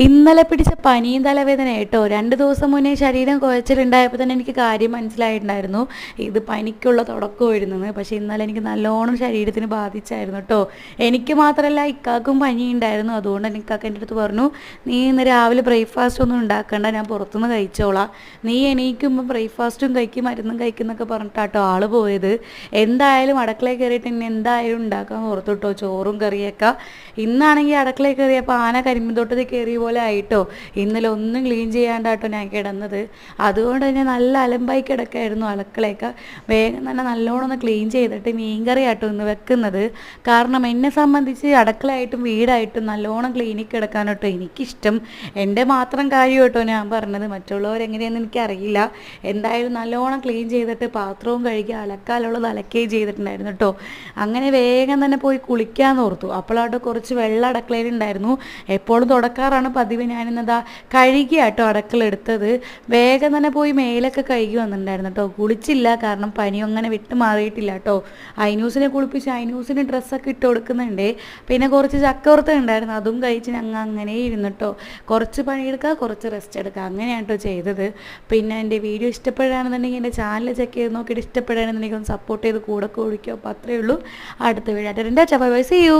ഇന്നലെ പിടിച്ച പനിയും തലവേദന കേട്ടോ. 2 ദിവസം മുന്നേ ശരീരം കുഴച്ചിലുണ്ടായപ്പോൾ തന്നെ എനിക്ക് കാര്യം മനസ്സിലായിട്ടുണ്ടായിരുന്നു ഇത് പനിക്കുള്ള തുടക്കമായിരുന്നെന്ന്. പക്ഷേ ഇന്നലെ എനിക്ക് നല്ലോണം ശരീരത്തിന് ബാധിച്ചായിരുന്നു കേട്ടോ. എനിക്ക് മാത്രമല്ല ഇക്കാക്കും പനി ഉണ്ടായിരുന്നു. അതുകൊണ്ട് തന്നെ ഇക്കാക്ക എൻ്റെ അടുത്ത് പറഞ്ഞു, നീ ഇന്ന് രാവിലെ ബ്രേക്ക്ഫാസ്റ്റ് ഒന്നും ഉണ്ടാക്കണ്ട, ഞാൻ പുറത്തുനിന്ന് കഴിച്ചോളാം, നീ എണീക്കുമ്പോൾ ബ്രേക്ക്ഫാസ്റ്റും കഴിക്കും മരുന്നും കഴിക്കുന്നൊക്കെ പറഞ്ഞിട്ടാട്ടോ ആള് പോയത്. എന്തായാലും അടുക്കളയിൽ കയറിയിട്ട് ഇനി എന്തായാലും ഉണ്ടാക്കാൻ ഓർത്തു കേട്ടോ, ചോറും കറിയൊക്കെ. ഇന്നാണെങ്കിൽ അടുക്കളയിൽ കയറിയപ്പോൾ ആന കരിമ്പിൻതോട്ടത്തിൽ കയറി പോലെ ആയിട്ടോ. ഇന്നലെ ഒന്നും ക്ലീൻ ചെയ്യാണ്ടാട്ടോ ഞാൻ കിടന്നത്. അതുകൊണ്ട് തന്നെ നല്ല അലമ്പായി കിടക്കായിരുന്നു അടുക്കളയൊക്കെ. വേഗം തന്നെ നല്ലോണം ഒന്ന് ക്ലീൻ ചെയ്തിട്ട് മീൻകറി ആട്ടോ ഇന്ന് വെക്കുന്നത്. കാരണം എന്നെ സംബന്ധിച്ച് അടുക്കളയായിട്ടും വീടായിട്ടും നല്ലോണം ക്ലീനിൽ കിടക്കാൻ കേട്ടോ എനിക്കിഷ്ടം. എൻ്റെ മാത്രം കാര്യം കേട്ടോ ഞാൻ പറഞ്ഞത്, മറ്റുള്ളവരെങ്ങനെയാണെന്ന് എനിക്കറിയില്ല. എന്തായാലും നല്ലോണം ക്ലീൻ ചെയ്തിട്ട് പാത്രവും കഴുകി അലക്കാനുള്ളത് അലക്കുകയും ചെയ്തിട്ടുണ്ടായിരുന്നു കേട്ടോ. അങ്ങനെ വേഗം തന്നെ പോയി കുളിക്കാമെന്ന് ഓർത്തു. അപ്പോഴാട്ടോ കുറച്ച് വെള്ളം അടുക്കളയിലുണ്ടായിരുന്നു. എപ്പോഴും തുടക്കാറാണ് പതിവ്. ഞാനിന്നതാ കഴുകിയാട്ടോ അടുക്കള എടുത്തത്. വേഗം തന്നെ പോയി മേലൊക്കെ കഴുകി വന്നിട്ടുണ്ടായിരുന്നു കേട്ടോ. കുളിച്ചില്ല, കാരണം പനി അങ്ങനെ വിട്ട് മാറിയിട്ടില്ല കേട്ടോ. ഐനൂസിനെ കുളിപ്പിച്ച് ഐനൂസിന് ഡ്രസ്സൊക്കെ ഇട്ട് കൊടുക്കുന്നുണ്ട്. പിന്നെ കുറച്ച് ചക്കവറുത്ത ഉണ്ടായിരുന്നു, അതും കഴിച്ച് ഞങ്ങൾ അങ്ങനെ ഇരുന്നിട്ടോ. കുറച്ച് പണിയെടുക്കുക, കുറച്ച് റെസ്റ്റ് എടുക്കുക, അങ്ങനെയാണ് കേട്ടോ ചെയ്തത്. പിന്നെ എൻ്റെ വീഡിയോ ഇഷ്ടപ്പെടുകയാണെന്നുണ്ടെങ്കിൽ എൻ്റെ ചാനൽ ചെക്ക് ചെയ്ത് നോക്കിയിട്ട് ഇഷ്ടപ്പെടുകയാണെന്നുണ്ടെങ്കിൽ ഒന്ന് സപ്പോർട്ട് ചെയ്ത് കൂടെ ഒഴിക്കുക. അപ്പോൾ അത്രയേ ഉള്ളൂ. അടുത്ത വീഡിയോ ആയിട്ട് എൻ്റെ ബൈ ബൈ, സീ യു.